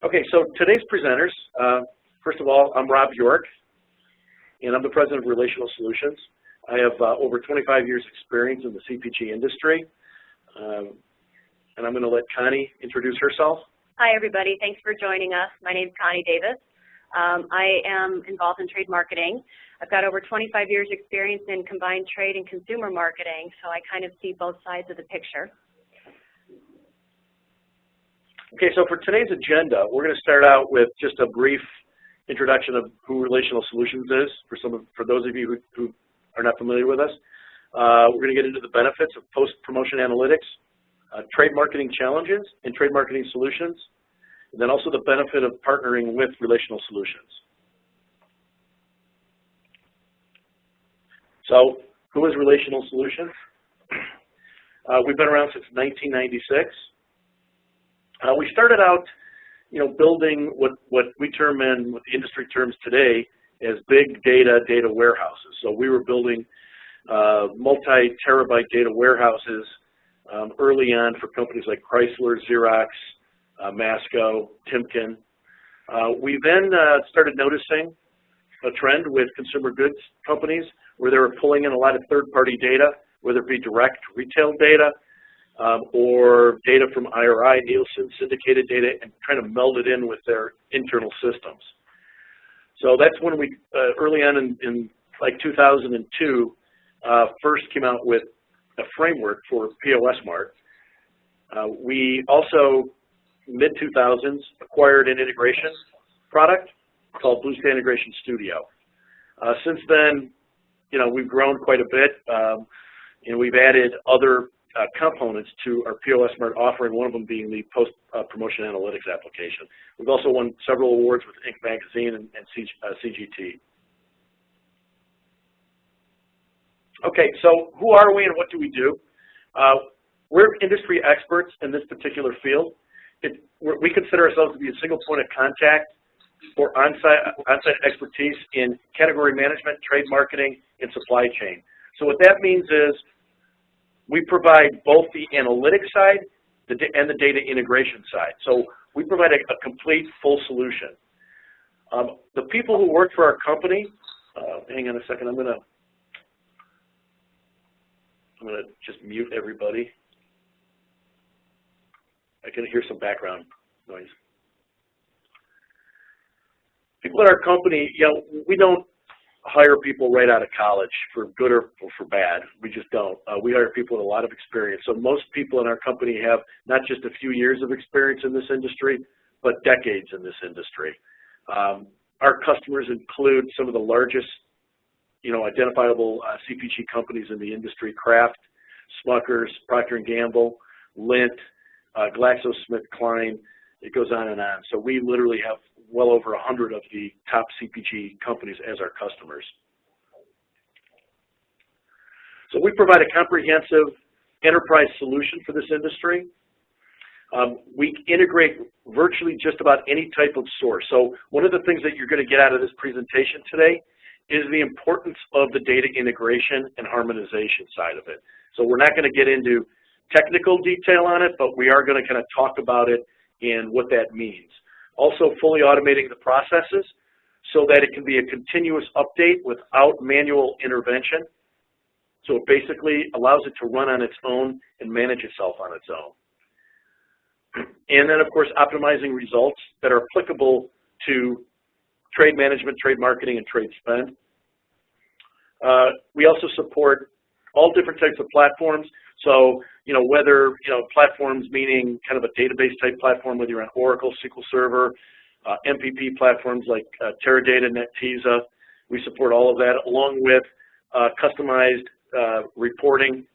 Okay, so today's presenters, first of all, I'm Rob York, and I'm the president of Relational Solutions. I have over 25 years experience in the CPG industry, and I'm going to let Connie introduce herself. Hi, everybody. Thanks for joining us. My name is Connie Davis. I am involved in trade marketing. I've got over 25 years experience in combined trade and consumer marketing, so I kind of see both sides of the picture. Okay, so for today's agenda, we're going to start out with just a brief introduction of who Relational Solutions is, for those of you who are not familiar with us. We're going to get into the benefits of post-promotion analytics, trade marketing challenges and trade marketing solutions, and then also the benefit of partnering with Relational Solutions. So, who is Relational Solutions? We've been around since 1996. We started out, building what we term in, what the industry terms today as big data warehouses. So we were building multi-terabyte data warehouses early on for companies like Chrysler, Xerox, Masco, Timken. We then started noticing a trend with consumer goods companies where they were pulling in a lot of third-party data, whether it be direct retail data or data from IRI, Nielsen, syndicated data, and trying to meld it in with their internal systems. So that's when we, early on in like 2002, first came out with a framework for POS Mart. We also, mid-2000s, acquired an integration product called Blue Sky Integration Studio. Since then, we've grown quite a bit, and we've added other components to our POS Mart offering, one of them being the post-promotion analytics application. We've also won several awards with Inc. Magazine and CGT. Okay, so who are we and what do we do? We're industry experts in this particular field. We consider ourselves to be a single point of contact for on-site expertise in category management, trade marketing, and supply chain. So what that means is we provide both the analytics side and the data integration side. So we provide a complete full solution. The people who work for our company, hang on a second, I'm gonna just mute everybody. I can hear some background noise. People at our company, we don't hire people right out of college for good or for bad. We just don't. We hire people with a lot of experience. So most people in our company have not just a few years of experience in this industry, but decades in this industry. Our customers include some of the largest, identifiable CPG companies in the industry: Kraft, Smuckers, Procter & Gamble, Lindt, GlaxoSmithKline. It goes on and on. So we literally have well over 100 of the top CPG companies as our customers. So we provide a comprehensive enterprise solution for this industry. We integrate virtually just about any type of source. So one of the things that you're going to get out of this presentation today is the importance of the data integration and harmonization side of it. So we're not going to get into technical detail on it, but we are going to kind of talk about it and what that means. Also fully automating the processes so that it can be a continuous update without manual intervention. So it basically allows it to run on its own and manage itself on its own. And then, of course, optimizing results that are applicable to trade management, trade marketing, and trade spend. We also support all different types of platforms. So, whether, platforms meaning kind of a database type platform, whether you're on Oracle, SQL Server, MPP platforms like Teradata, Netezza, we support all of that, along with customized reporting.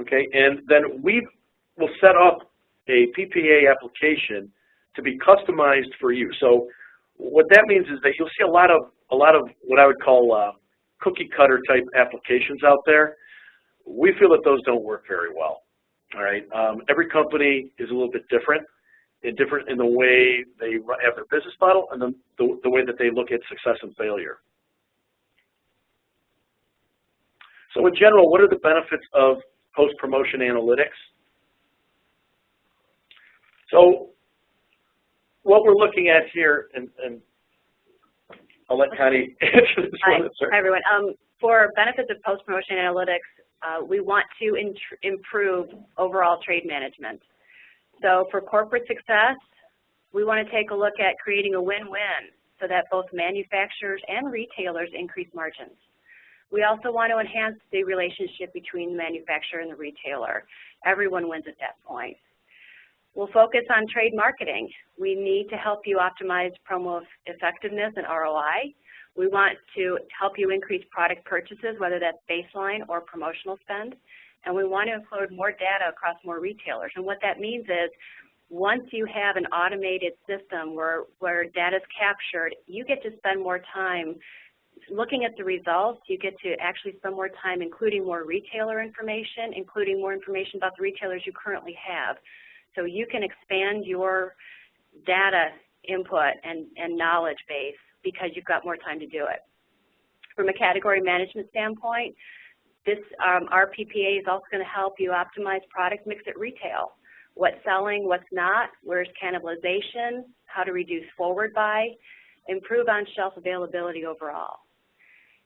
Okay, and then we will set up a PPA application to be customized for you. So what that means is that you'll see a lot of what I would call cookie cutter type applications out there. We feel that those don't work very well. All right, every company is a little bit different in the way they have their business model and the way that they look at success and failure. So in general, what are the benefits of post-promotion analytics? So what we're looking at here, and I'll let Connie answer this one. Hi, everyone. For benefits of post-promotion analytics, we want to improve overall trade management. So for corporate success, we want to take a look at creating a win-win so that both manufacturers and retailers increase margins. We also want to enhance the relationship between the manufacturer and the retailer. Everyone wins at that point. We'll focus on trade marketing. We need to help you optimize promo effectiveness and ROI. We want to help you increase product purchases, whether that's baseline or promotional spend. And we want to include more data across more retailers. And what that means is once you have an automated system where data is captured, you get to spend more time looking at the results. You get to actually spend more time including more retailer information, including more information about the retailers you currently have. So you can expand your data input and knowledge base because you've got more time to do it. From a category management standpoint, this our PPA is also going to help you optimize product mix at retail. What's selling, what's not, where's cannibalization, how to reduce forward buy, improve on-shelf availability overall.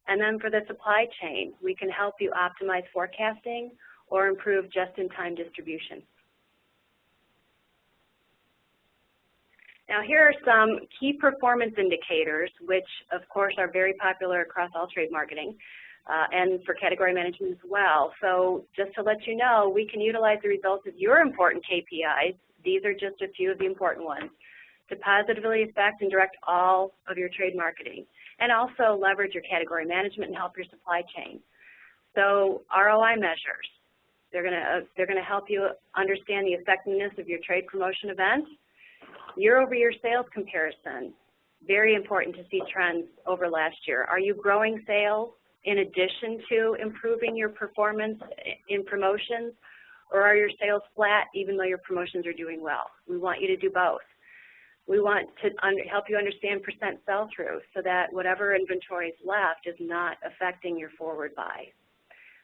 And then for the supply chain, we can help you optimize forecasting or improve just-in-time distribution. Now here are some key performance indicators, which of course are very popular across all trade marketing and for category management as well. So just to let you know, we can utilize the results of your important KPIs. These are just a few of the important ones to positively affect and direct all of your trade marketing, and also leverage your category management and help your supply chain. So ROI measures, they're going to help you understand the effectiveness of your trade promotion event. Year-over-year sales comparison, very important to see trends over last year. Are you growing sales in addition to improving your performance in promotions, or are your sales flat even though your promotions are doing well? We want you to do both. We want to help you understand percent sell-through so that whatever inventory is left is not affecting your forward buy.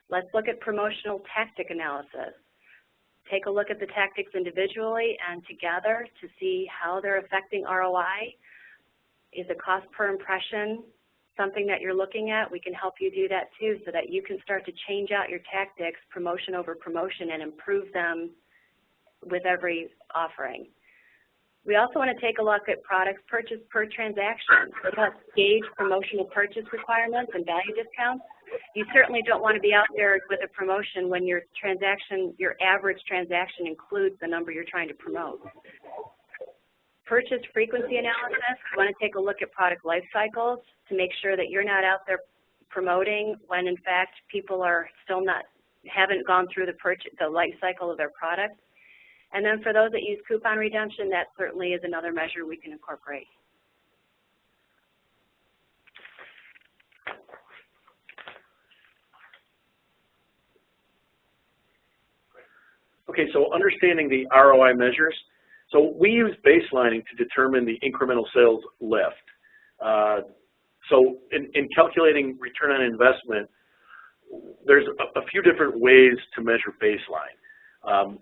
Let's look at promotional tactic analysis. Take a look at the tactics individually and together to see how they're affecting ROI. Is the cost per impression something that you're looking at? We can help you do that too so that you can start to change out your tactics promotion over promotion and improve them with every offering. We also want to take a look at products purchased per transaction. Let's gauge promotional purchase requirements and value discounts. You certainly don't want to be out there with a promotion when your average transaction includes the number you're trying to promote. Purchase frequency analysis, we want to take a look at product life cycles to make sure that you're not out there promoting when in fact people are still haven't gone through the life cycle of their product. And then for those that use coupon redemption, that certainly is another measure we can incorporate. Okay, so understanding the ROI measures. So we use baselining to determine the incremental sales lift. So in calculating return on investment, there's a few different ways to measure baseline.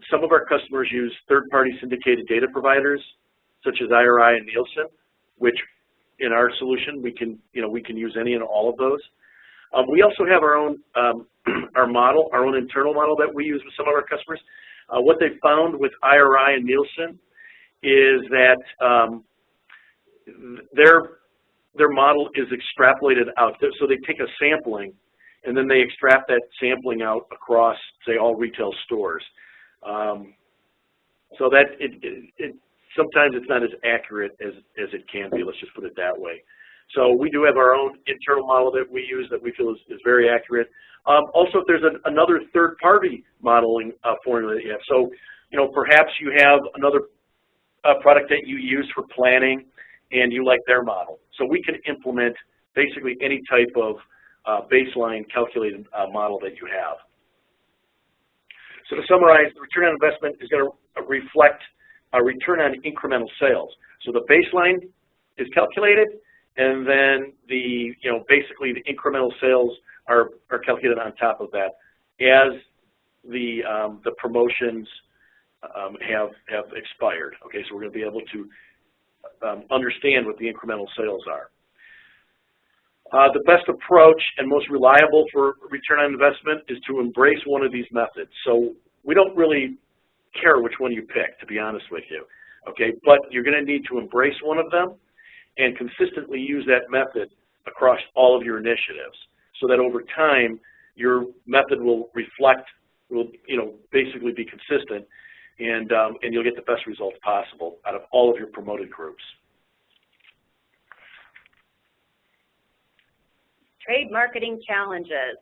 Some of our customers use third-party syndicated data providers, such as IRI and Nielsen, which in our solution we can use any and all of those. We also have our own our own internal model that we use with some of our customers. What they found with IRI and Nielsen is that their model is extrapolated out. So they take a sampling and then they extract that sampling out across, say, all retail stores. So that sometimes it's not as accurate as it can be. Let's just put it that way. So we do have our own internal model that we use that we feel is very accurate. Also, if there's another third-party modeling formula that you have. So, perhaps you have another product that you use for planning and you like their model. So we can implement basically any type of baseline calculated model that you have. So to summarize, the return on investment is going to reflect a return on incremental sales. So the baseline is calculated, and then basically the incremental sales are calculated on top of that as the promotions have expired. Okay, so we're going to be able to understand what the incremental sales are. The best approach and most reliable for return on investment is to embrace one of these methods. So we don't really care which one you pick, to be honest with you. Okay, but you're going to need to embrace one of them and consistently use that method across all of your initiatives, so that over time your method will reflect, will basically be consistent, and you'll get the best results possible out of all of your promoted groups. Trade marketing challenges.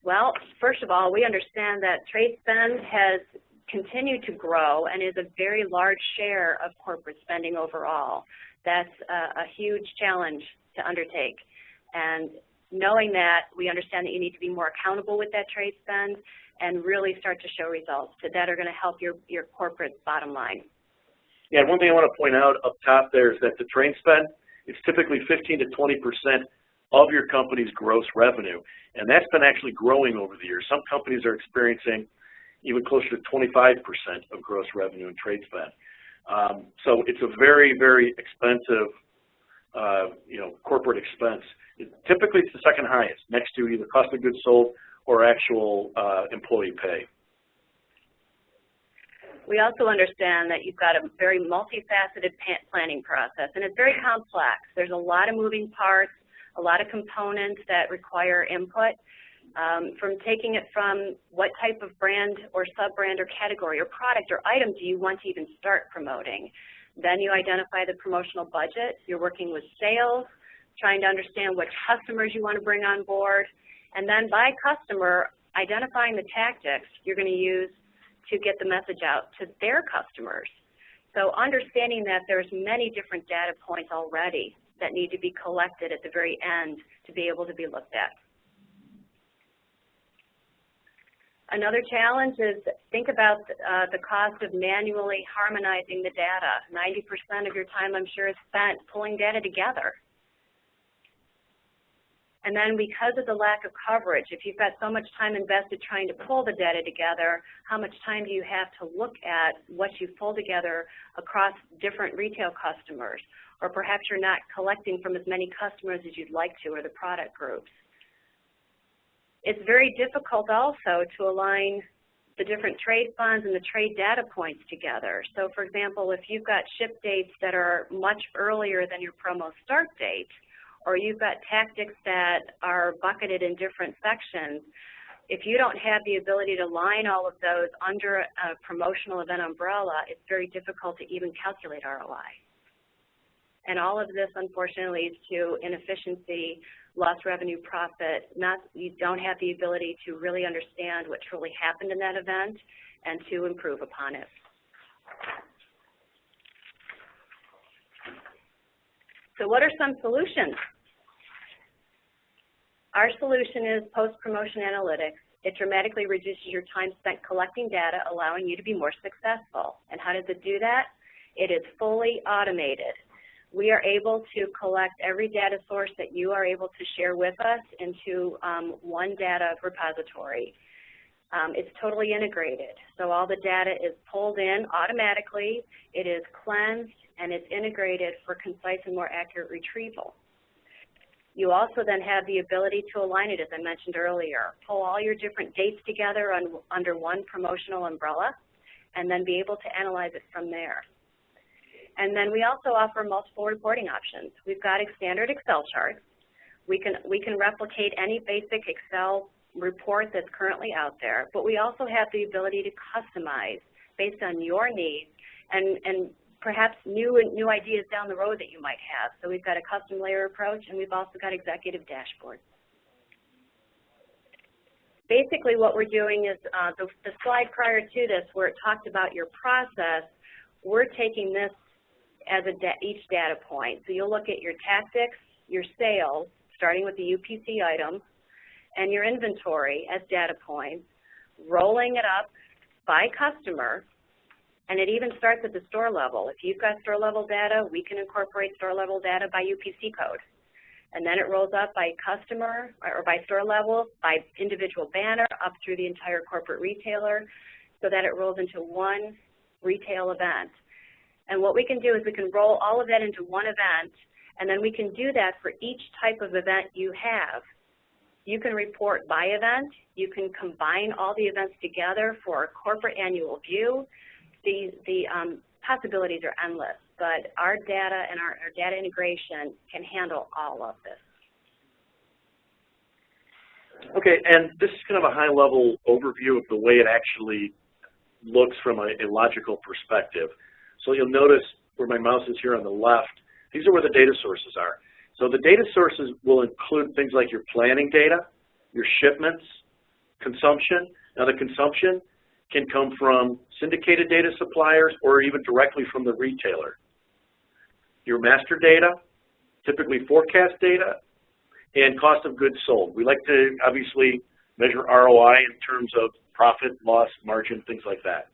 Well, first of all, we understand that trade spend has continued to grow and is a very large share of corporate spending overall. That's a huge challenge to undertake. And knowing that, we understand that you need to be more accountable with that trade spend and really start to show results that are going to help your corporate bottom line. Yeah, one thing I want to point out up top there is that the trade spend, it's typically 15 to 20% of your company's gross revenue, and that's been actually growing over the years. Some companies are experiencing even closer to 25% of gross revenue in trade spend. So it's a very, very expensive, corporate expense. Typically, it's the second highest, next to either cost of goods sold or actual employee pay. We also understand that you've got a very multifaceted planning process, and it's very complex. There's a lot of moving parts, a lot of components that require input, from taking it from what type of brand or sub-brand or category or product or item do you want to even start promoting. Then you identify the promotional budget. You're working with sales, trying to understand what customers you want to bring on board, and then by customer, identifying the tactics you're going to use to get the message out to their customers. So understanding that there's many different data points already that need to be collected at the very end to be able to be looked at. Another challenge is think about the cost of manually harmonizing the data. 90% of your time, I'm sure, is spent pulling data together. And then because of the lack of coverage, if you've got so much time invested trying to pull the data together, how much time do you have to look at what you've pulled together across different retail customers? Or perhaps you're not collecting from as many customers as you'd like to, or the product groups. It's very difficult also to align the different trade funds and the trade data points together. So for example, if you've got ship dates that are much earlier than your promo start date, or you've got tactics that are bucketed in different sections, if you don't have the ability to line all of those under a promotional event umbrella, it's very difficult to even calculate ROI. And all of this, unfortunately, leads to inefficiency, lost revenue, profit. You don't have the ability to really understand what truly happened in that event and to improve upon it. So what are some solutions? Our solution is post-promotion analytics. It dramatically reduces your time spent collecting data, allowing you to be more successful. And how does it do that? It is fully automated. We are able to collect every data source that you are able to share with us into one data repository. It's totally integrated. So all the data is pulled in automatically, it is cleansed, and it's integrated for concise and more accurate retrieval. You also then have the ability to align it, as I mentioned earlier. Pull all your different dates together under one promotional umbrella, and then be able to analyze it from there. And then we also offer multiple reporting options. We've got standard Excel charts. We can replicate any basic Excel report that's currently out there, but we also have the ability to customize based on your needs and perhaps new ideas down the road that you might have. So we've got a custom layer approach, and we've also got executive dashboards. Basically what we're doing is the slide prior to this where it talked about your process, we're taking this as each data point. So you'll look at your tactics, your sales, starting with the UPC item, and your inventory as data points, rolling it up by customer, and it even starts at the store level. If you've got store level data, we can incorporate store level data by UPC code. And then it rolls up by customer or by store level, by individual banner, up through the entire corporate retailer, so that it rolls into one retail event. And what we can do is we can roll all of that into one event, and then we can do that for each type of event you have. You can report by event. You can combine all the events together for a corporate annual view. The possibilities are endless, but our data and our data integration can handle all of this. Okay, and this is kind of a high-level overview of the way it actually looks from a logical perspective. So you'll notice where my mouse is here on the left, these are where the data sources are. So the data sources will include things like your planning data, your shipments, consumption. Now the consumption can come from syndicated data suppliers or even directly from the retailer. Your master data, typically forecast data, and cost of goods sold. We like to obviously measure ROI in terms of profit, loss, margin, things like that.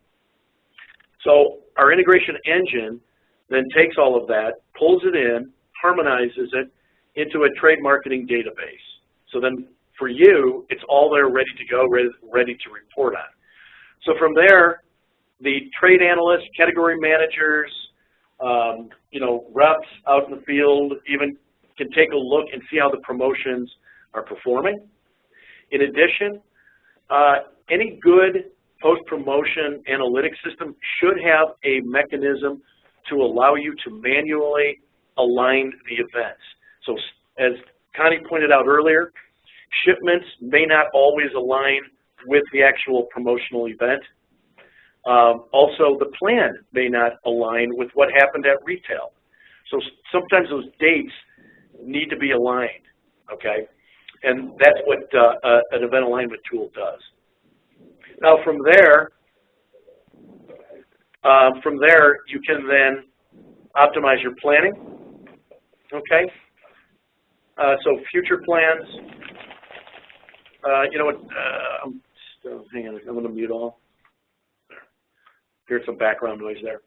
So our integration engine then takes all of that, pulls it in, harmonizes it into a trade marketing database. So then for you, it's all there ready to go, ready to report on. So from there, the trade analysts, category managers, reps out in the field even can take a look and see how the promotions are performing. In addition, any good post-promotion analytics system should have a mechanism to allow you to manually align the events. So as Connie pointed out earlier, shipments may not always align with the actual promotional event. Also, the plan may not align with what happened at retail. So sometimes those dates need to be aligned, okay? And that's what an event alignment tool does. Now from there, you can then optimize your planning, okay? So future plans, hang on, I'm going to mute all. Here's some background noise there.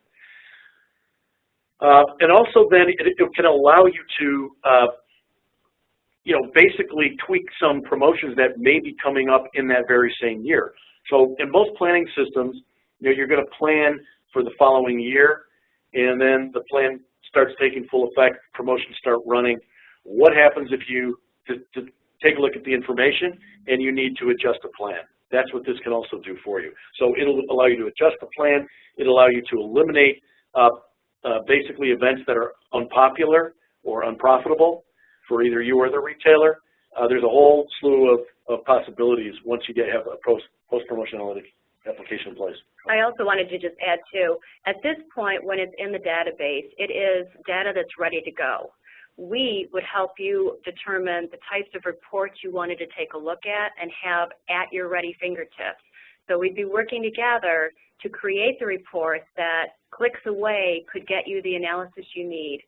And also then it can allow you to, basically tweak some promotions that may be coming up in that very same year. So in most planning systems, you're going to plan for the following year, and then the plan starts taking full effect, promotions start running. What happens if you to take a look at the information and you need to adjust a plan? That's what this can also do for you. So it'll allow you to adjust the plan. It'll allow you to eliminate basically events that are unpopular or unprofitable for either you or the retailer. There's a whole slew of possibilities once you have a post-promotion analytic application in place. I also wanted to just add too, at this point when it's in the database, it is data that's ready to go. We would help you determine the types of reports you wanted to take a look at and have at your ready fingertips. So we'd be working together to create the reports that clicks away could get you the analysis you need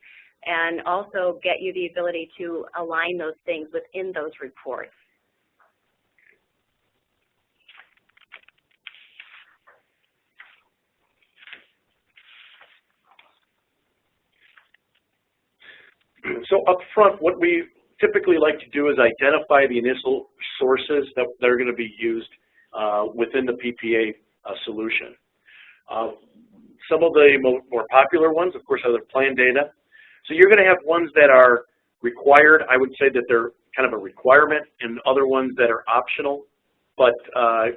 and also get you the ability to align those things within those reports. So up front, what we typically like to do is identify the initial sources that are going to be used within the PPA solution. Some of the more popular ones, of course, are the plan data. So you're going to have ones that are required. I would say that they're kind of a requirement, and other ones that are optional, but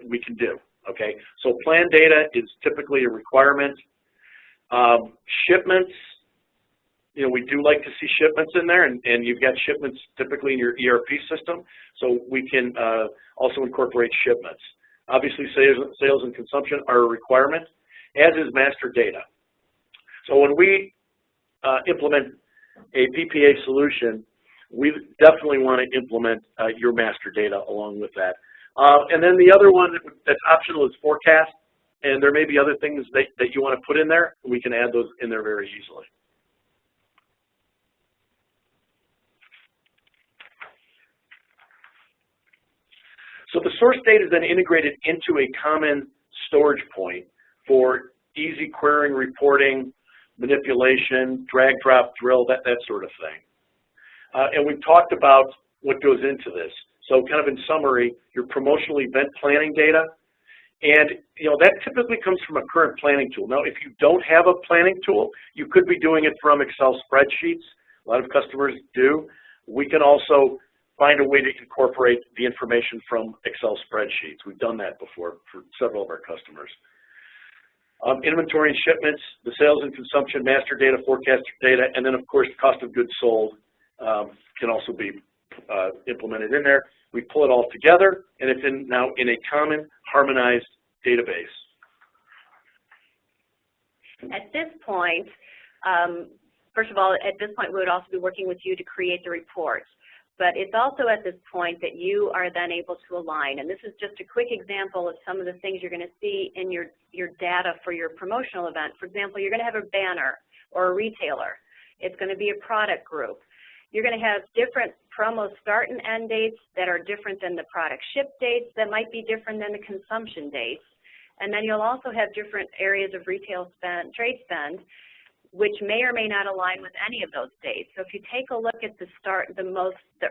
we can do, okay? So plan data is typically a requirement. Shipments, we do like to see shipments in there, and you've got shipments typically in your ERP system, so we can also incorporate shipments. Obviously, sales and consumption are a requirement, as is master data. So when we implement a PPA solution, we definitely want to implement your master data along with that. And then the other one that's optional is forecast, and there may be other things that you want to put in there. We can add those in there very easily. So the source data is then integrated into a common storage point for easy querying, reporting, manipulation, drag, drop, drill, that sort of thing. And we've talked about what goes into this. So kind of in summary, your promotional event planning data And that typically comes from a current planning tool. Now, if you don't have a planning tool, you could be doing it from Excel spreadsheets. A lot of customers do. We can also find a way to incorporate the information from Excel spreadsheets. We've done that before for several of our customers. Inventory and shipments, the sales and consumption, master data, forecaster data, and then of course cost of goods sold can also be implemented in there. We pull it all together, and it's now in a common, harmonized database. At this point, first of all, at this point, we would also be working with you to create the report. But it's also at this point that you are then able to align. And this is just a quick example of some of the things you're going to see in your data for your promotional event. For example, you're going to have a banner or a retailer. It's going to be a product group. You're going to have different promo start and end dates that are different than the product ship dates, that might be different than the consumption dates. And then you'll also have different areas of retail spend, trade spend, which may or may not align with any of those dates. So if you take a look at the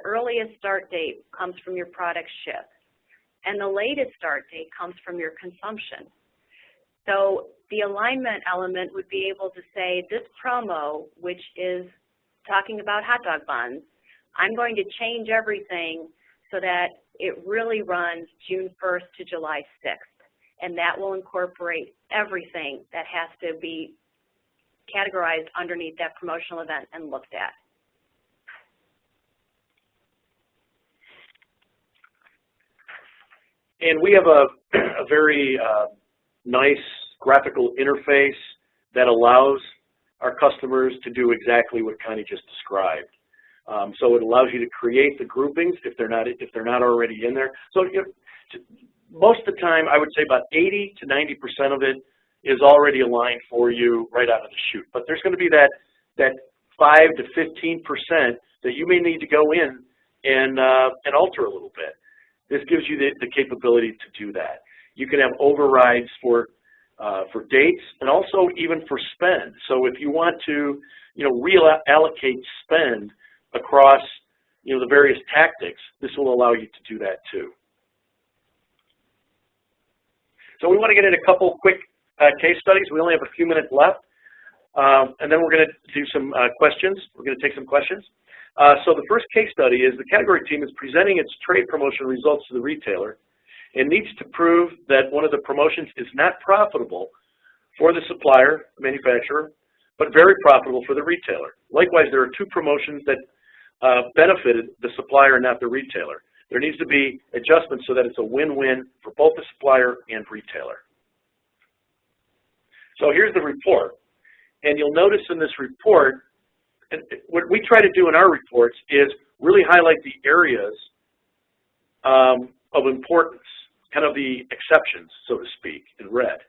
earliest start date comes from your product ship, and the latest start date comes from your consumption. So the alignment element would be able to say, this promo, which is talking about hot dog buns, I'm going to change everything so that it really runs June 1st to July 6th. And that will incorporate everything that has to be categorized underneath that promotional event and looked at. And we have a very nice graphical interface that allows our customers to do exactly what Connie just described. So it allows you to create the groupings if they're not already in there. So most of the time, I would say about 80 to 90% of it is already aligned for you right out of the chute. But there's going to be that 5 to 15% that you may need to go in and alter a little bit. This gives you the capability to do that. You can have overrides for dates and also even for spend. So if you want to reallocate spend across the various tactics, this will allow you to do that too. So we want to get in a couple quick case studies. We only have a few minutes left, and then we're going to do some questions. We're going to take some questions. So the first case study is the category team is presenting its trade promotion results to the retailer and needs to prove that one of the promotions is not profitable for the supplier, manufacturer, but very profitable for the retailer. Likewise, there are two promotions that benefited the supplier and not the retailer. There needs to be adjustments so that it's a win-win for both the supplier and retailer. So here's the report. And you'll notice in this report, and what we try to do in our reports is really highlight the areas of importance, kind of the exceptions, so to speak, in red.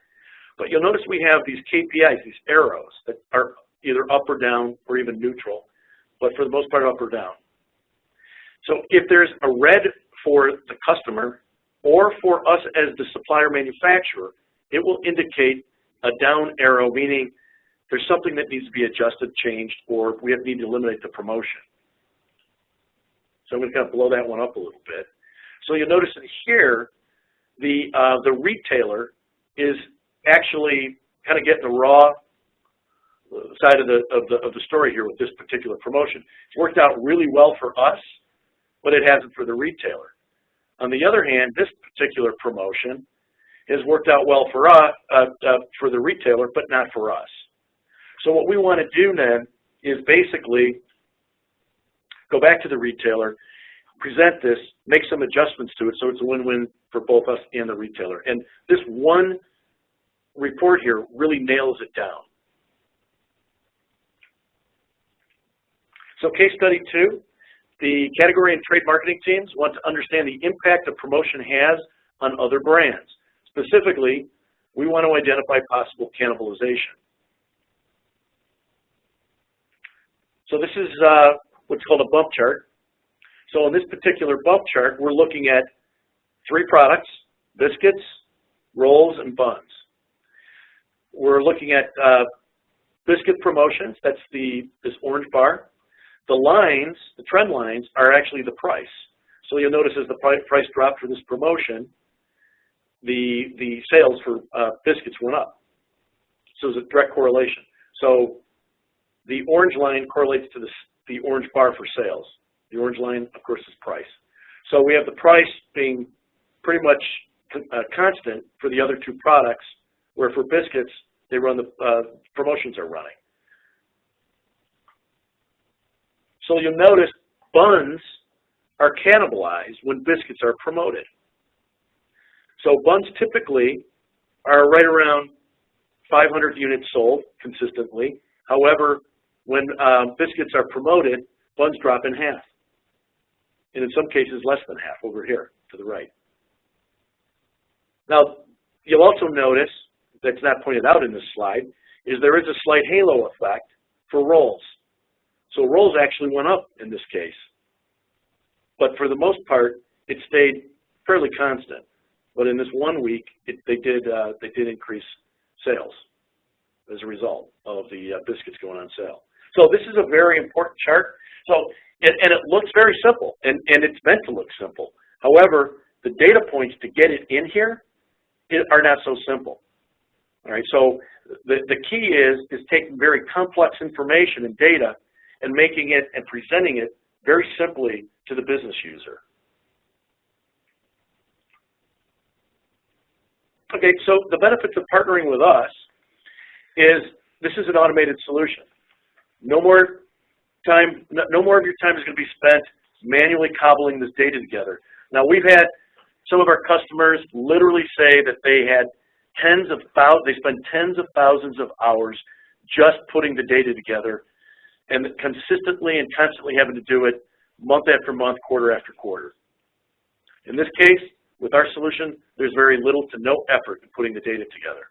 But you'll notice we have these KPIs, these arrows that are either up or down or even neutral, but for the most part up or down. So if there's a red for the customer or for us as the supplier manufacturer, it will indicate a down arrow, meaning there's something that needs to be adjusted, changed, or we need to eliminate the promotion. So I'm going to kind of blow that one up a little bit. So you'll notice in here, the retailer is actually kind of getting the raw side of the story here with this particular promotion. It's worked out really well for us, but it hasn't for the retailer. On the other hand, this particular promotion has worked out well for us, for the retailer, but not for us. So what we want to do then is basically go back to the retailer, present this, make some adjustments to it so it's a win-win for both us and the retailer. And this one report here really nails it down. So case study 2, the category and trade marketing teams want to understand the impact a promotion has on other brands. Specifically, we want to identify possible cannibalization. So this is what's called a bump chart. So in this particular bump chart, we're looking at 3 products: biscuits, rolls, and buns. We're looking at biscuit promotions. That's this orange bar. The lines, the trend lines, are actually the price. So you'll notice as the price dropped for this promotion, the sales for biscuits went up. So there's a direct correlation. So the orange line correlates to the orange bar for sales. The orange line, of course, is price. So we have the price being pretty much constant for the other two products, where for biscuits, they run the promotions are running. So you'll notice buns are cannibalized when biscuits are promoted. So buns typically are right around 500 units sold consistently. However, when biscuits are promoted, buns drop in half. And in some cases, less than half over here to the right. Now, you'll also notice, that's not pointed out in this slide, is there is a slight halo effect for rolls. So rolls actually went up in this case. But for the most part, it stayed fairly constant. But in this 1 week, they did increase sales as a result of the biscuits going on sale. So this is a very important chart. So, and it looks very simple, and it's meant to look simple. However, the data points to get it in here are not so simple. All right, so the key is taking very complex information and data and making it and presenting it very simply to the business user. Okay, so the benefits of partnering with us is this is an automated solution. No more of your time is going to be spent manually cobbling this data together. Now, we've had some of our customers literally say that they had they spend tens of thousands of hours just putting the data together, and consistently and constantly having to do it month after month, quarter after quarter. In this case, with our solution, there's very little to no effort in putting the data together.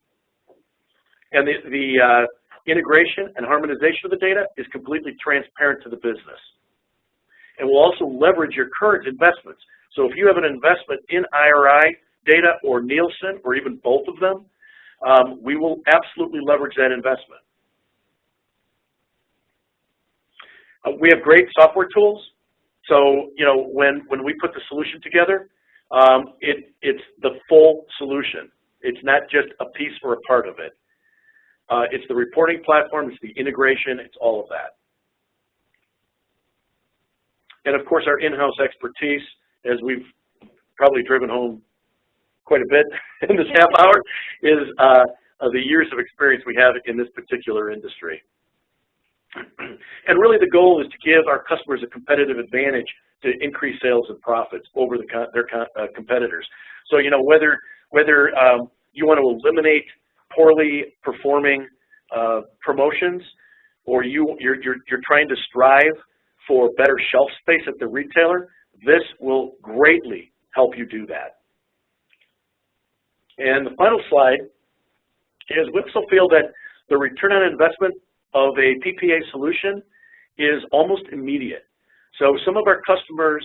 And the integration and harmonization of the data is completely transparent to the business. And we'll also leverage your current investments. So if you have an investment in IRI data or Nielsen or even both of them, we will absolutely leverage that investment. We have great software tools. So, you know, when we put the solution together, it's the full solution. It's not just a piece or a part of it. It's the reporting platform, it's the integration, it's all of that. And of course, our in-house expertise, as we've probably driven home quite a bit in this half hour, is the years of experience we have in this particular industry. And really the goal is to give our customers a competitive advantage to increase sales and profits over their competitors. So, you know, whether you want to eliminate poorly performing promotions, or you're trying to strive for better shelf space at the retailer, this will greatly help you do that. And the final slide is we also feel that the return on investment of a PPA solution is almost immediate. So some of our customers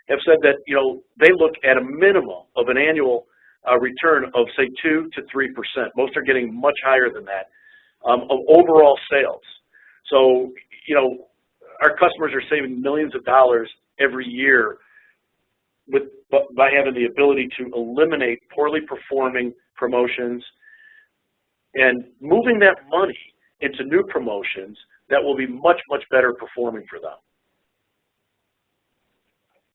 have said that, you know, they look at a minimum of an annual return of, say, 2 to 3%. Most are getting much higher than that of overall sales. So, you know, our customers are saving millions of dollars every year by having the ability to eliminate poorly performing promotions and moving that money into new promotions that will be much, much better performing for them.